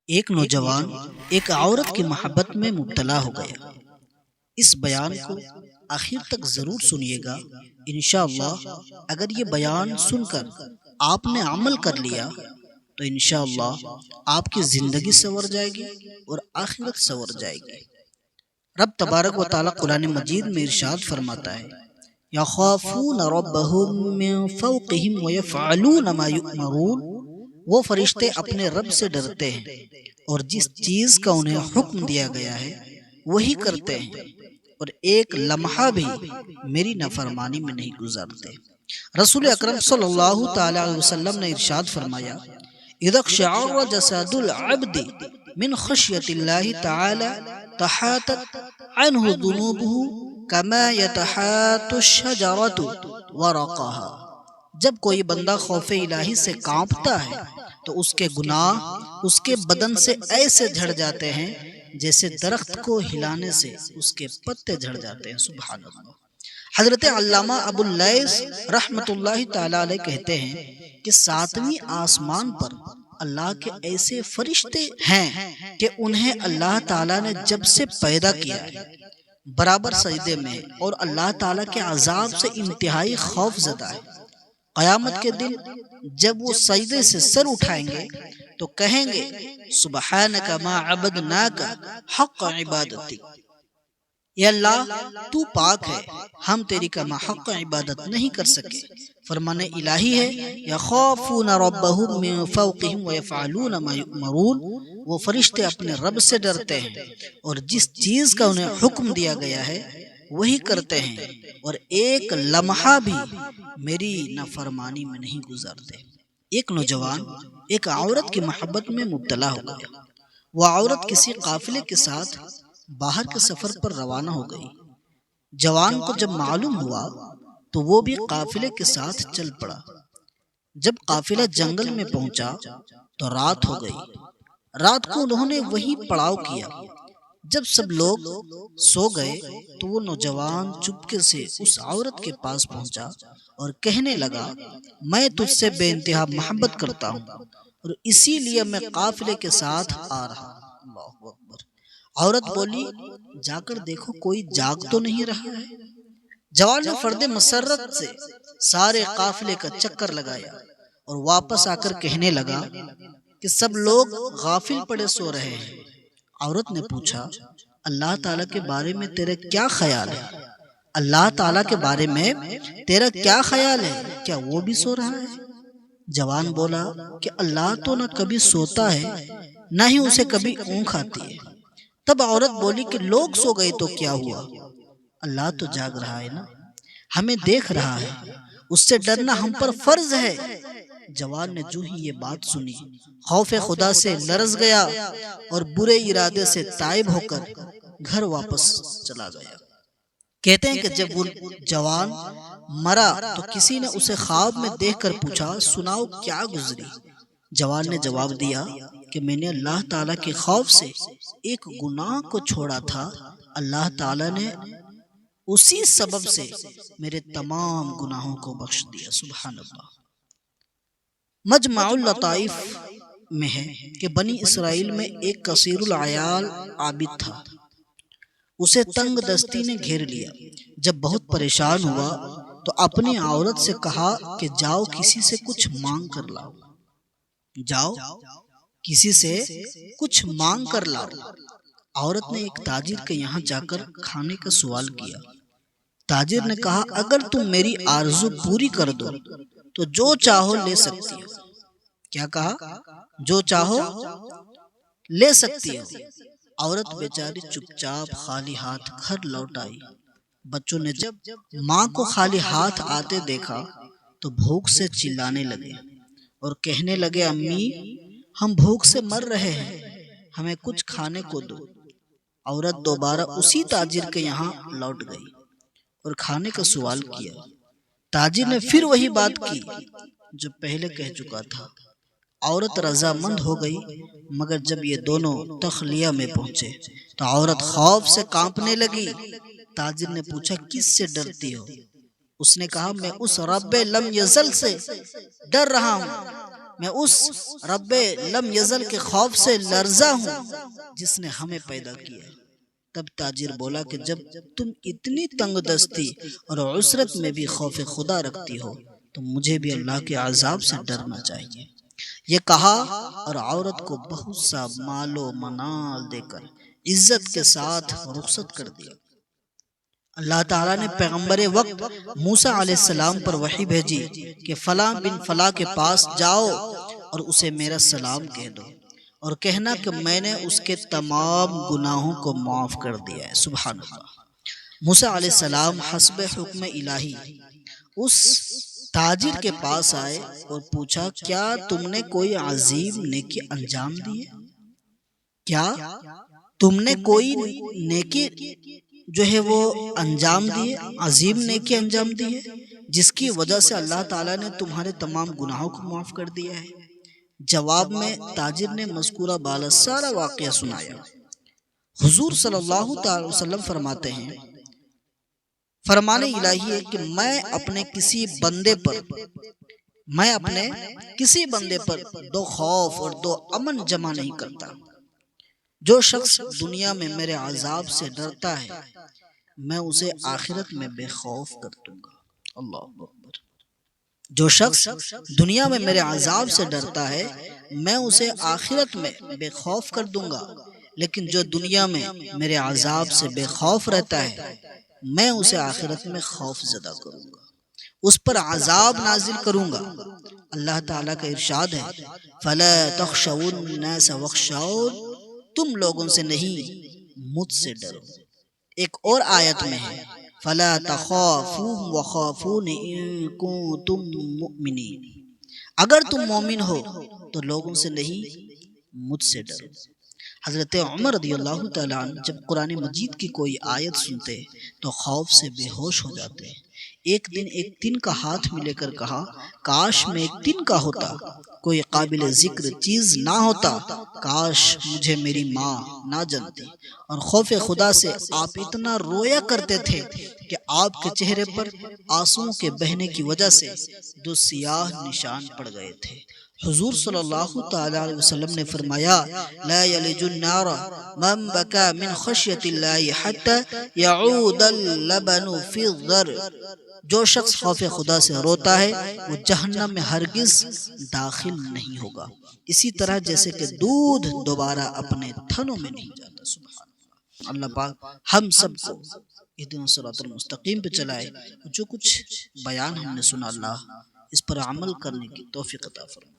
ایک نوجوان ایک عورت کی محبت میں مبتلا ہو گیا۔ اس بیان کو آخر تک ضرور سنیے گا۔ انشاءاللہ اگر یہ بیان سن کر آپ نے عمل کر لیا تو انشاءاللہ آپ کی زندگی سنور جائے گی اور آخرت سنور جائے گی۔ رب تبارک و تعالی قرآن مجید میں ارشاد فرماتا ہے، یخافون ربهم من فوقهم ویفعلون ما یؤمرون۔ وہ فرشتے اپنے رب سے ڈرتے ہیں اور جس چیز کا انہیں حکم دیا گیا ہے وہی کرتے ہیں، اور ایک لمحہ بھی میری نافرمانی میں نہیں گزارتے۔ رسول اکرم صلی اللہ تعالی علیہ وسلم نے ارشاد فرمایا، اذا اقشعر جسد العبد من خشیت اللہ تعالی تحاتت عنہ ذنوبہ کما یتحات الشجرۃ ورقہا۔ جب کوئی بندہ خوف الہی سے کانپتا ہے تو اس کے گناہ اس کے بدن سے ایسے جھڑ جاتے ہیں جیسے درخت کو ہلانے سے اس کے پتے جھڑ جاتے ہیں۔ سبحان اللہ۔ حضرت علامہ ابو اللیث رحمت اللہ تعالی علیہ کہتے ہیں کہ 7ویں آسمان پر اللہ کے ایسے فرشتے ہیں کہ انہیں اللہ تعالیٰ نے جب سے پیدا کیا ہے برابر سجدے میں اور اللہ تعالیٰ کے عذاب سے انتہائی خوف زدہ ہے۔ قیامت کے دن جب وہ سجدے سے سر اٹھائیں گے تو کہیں گے، سبحانک ما عبدناک حق عبادتک، اے اللہ تو پاک ہے، ہم تیری کما حق عبادت نہیں کر سکے۔ فرمان الہی ہے، یخافون ربهم من فوقهم ویفعلون ما یؤمرون۔ وہ فرشتے اپنے رب سے ڈرتے ہیں اور جس چیز کا انہیں حکم دیا گیا ہے وہی کرتے ہیں، اور ایک لمحہ بھی میری نافرمانی میں نہیں گزارتے۔ ایک نوجوان ایک عورت کی محبت میں مبتلا ہو گیا۔ وہ عورت کسی قافلے کے ساتھ باہر کے سفر پر روانہ ہو گئی۔ جوان کو جب معلوم ہوا تو وہ بھی قافلے کے ساتھ چل پڑا۔ جب قافلہ جنگل میں پہنچا تو رات ہو گئی۔ رات کو انہوں نے وہیں پڑاؤ کیا۔ جب سب لوگ سو گئے تو وہ نوجوان چپکے سے اس عورت کے پاس پہنچا اور کہنے لگا، میں تجھ سے بے انتہا محبت کرتا ہوں اور اسی لیے میں قافلے کے ساتھ آ رہا ہوں۔ اللہ اکبر۔ عورت بولی، جا کر دیکھو کوئی جاگ تو نہیں رہا ہے۔ جوان نے فرد مسرت سے سارے قافلے کا چکر لگایا اور واپس آ کر کہنے لگا کہ سب لوگ غافل پڑے سو رہے ہیں۔ عورت نے پوچھا، اللہ تعالیٰ کے بارے میں تیرا کیا خیال ہے؟ اللہ تعالیٰ کے بارے میں تیرا کیا خیال ہے؟ کیا وہ بھی سو رہا ہے؟ جوان بولا کہ اللہ تو نہ کبھی سوتا ہے نہ ہی اسے کبھی اونگ آتی ہے۔ تب عورت بولی کہ لوگ سو گئے تو کیا ہوا؟ اللہ تو جاگ رہا ہے نا، ہمیں دیکھ رہا ہے، اس سے ڈرنا ہم پر فرض ہے۔ جوان نے جو ہی یہ بات سنی خوف خدا سے لرز گیا اور برے ارادے سے تائب ہو کر گھر واپس چلا گیا۔ کہتے ہیں کہ جب وہ جوان مرا تو کسی نے اسے خواب میں دیکھ کر پوچھا، سناؤ کیا گزری؟ جوان نے جواب دیا کہ میں نے اللہ تعالیٰ کے خوف سے ایک گناہ کو چھوڑا تھا، اللہ تعالیٰ نے اسی سبب سے میرے تمام گناہوں کو بخش دیا۔ سبحان اللہ۔ مجمع اللطائف میں ہے کہ بنی اسرائیل میں ایک کثیر العیال عابد تھا۔ اسے تنگ دستی نے گھیر لیا۔ جب بہت پریشان ہوا تو اپنی عورت سے کہا کہ جاؤ کسی سے کچھ مانگ کر لاؤ، جاؤ کسی سے کچھ مانگ کر لاؤ۔ عورت نے ایک تاجر کے یہاں جا کر کھانے کا سوال کیا۔ تاجر نے کہا، اگر تم میری آرزو پوری کر دو تو جو چاہو لے سکتی ہو۔ کیا کہا؟ جو چاہو لے سکتی ہو۔ عورت بیچاری چپ چاپ خالی ہاتھ گھر لوٹ آئی۔ بچوں نے جب ماں کو خالی ہاتھ آتے دیکھا تو بھوک سے چلانے لگے اور کہنے لگے، امی ہم بھوک سے مر رہے ہیں، ہمیں کچھ کھانے کو دو۔ عورت دوبارہ اسی تاجر کے یہاں لوٹ گئی اور کھانے کا سوال کیا۔ تاجر نے پھر وہی بات کی جو پہلے کہہ چکا تھا۔ عورت رضامند ہو گئی، مگر جب یہ دونوں تخلیہ میں پہنچے تو عورت خوف سے کانپنے لگی۔ تاجر نے پوچھا، کس سے ڈرتی ہو؟ اس نے کہا، میں اس رب لم یزل سے ڈر رہا ہوں میں اس رب لم یزل کے خوف سے لرزا ہوں جس نے ہمیں پیدا کیا ہے۔ تب تاجر بولا کہ جب تم اتنی تنگ دستی اور عسرت میں بھی خوف خدا رکھتی ہو تو مجھے بھی اللہ کے عذاب سے ڈرنا چاہیے۔ یہ کہا اور عورت کو بہت سا مال و منال دے کر عزت کے ساتھ رخصت کر دیا۔ اللہ تعالیٰ نے پیغمبر وقت موسیٰ علیہ السلام پر وحی بھیجی کہ فلاں بن فلاں کے پاس جاؤ اور اسے میرا سلام کہہ دو اور کہنا کہ میں نے اس کے تمام گناہوں کو معاف کر دیا ہے۔ سبحان اللہ۔ موسیٰ علیہ السلام حسب حکم الہی اس تاجر کے پاس آئے اور پوچھا کیا تم نے کوئی عظیم نیکی انجام دی ہے؟ کیا تم نے کوئی نیکی جو ہے وہ انجام دی ہے، عظیم نیکی انجام دی ہے جس کی وجہ سے اللہ تعالیٰ نے تمہارے تمام گناہوں کو معاف کر دیا ہے؟ جواب میں تاجر نے مذکورہ بالا سارا واقعہ سنایا۔ حضور صلی اللہ تعالی وسلم فرماتے ہیں، فرمان الہی ہے کہ میں اپنے کسی بندے پر دو خوف اور دو امن جمع نہیں کرتا۔ جو شخص دنیا میں میرے عذاب سے ڈرتا ہے میں اسے آخرت میں بے خوف کر دوں گا۔ اللہ اکبر۔ جو شخص دنیا میں میرے عذاب سے ڈرتا ہے میں اسے آخرت میں بے خوف کر دوں گا، لیکن جو دنیا میں میرے عذاب سے بے خوف رہتا ہے میں اسے آخرت میں خوف زدہ کروں گا، اس پر عذاب نازل کروں گا۔ اللہ تعالیٰ کا ارشاد ہے فَلَا تَخْشَوُا النَّاسَ وَاخْشَوْنِ، تم لوگوں سے نہیں مجھ سے ڈرو۔ ایک اور آیت میں ہے فَلَا تَخَافُوهُمْ وَخَافُونِ إِن كُنتُم مُؤْمِنِينَ، اگر تم مومن ہو تو لوگوں سے نہیں مجھ سے ڈرو۔ حضرت عمر رضی اللہ تعالیٰ عنہ جب قرآن مجید کی کوئی آیت سنتے تو خوف سے بے ہوش ہو جاتے۔ ایک دن ایک تن کا ہاتھ میں لے کر کہا کاش میں ایک تن کا ہوتا، کوئی قابل ذکر چیز نہ ہوتا، کاش مجھے میری ماں نہ جانتی۔ اور خوف خدا سے آپ اتنا رویا کرتے تھے کہ آپ کے چہرے پر آنسوؤں کے بہنے کی وجہ سے دو سیاہ نشان پڑ گئے تھے۔ حضور صلی اللہ تعالی علیہ وسلم نے فرمایا لا یلج النار من بکا من خشیت اللہ حتی یعود اللبن فی الضر، جو شخص خوف خدا سے روتا ہے وہ جہنم میں ہرگز داخل نہیں ہوگا، اسی طرح جیسے کہ دودھ دوبارہ اپنے تھنوں میں نہیں جاتا۔ سبحان اللہ۔ اللہ پاک ہم سب کو اہدنا الصراط المستقیم پہ چلائے، جو کچھ بیان ہم نے سنا اللہ اس پر عمل کرنے کی توفیق عطا فرمائے۔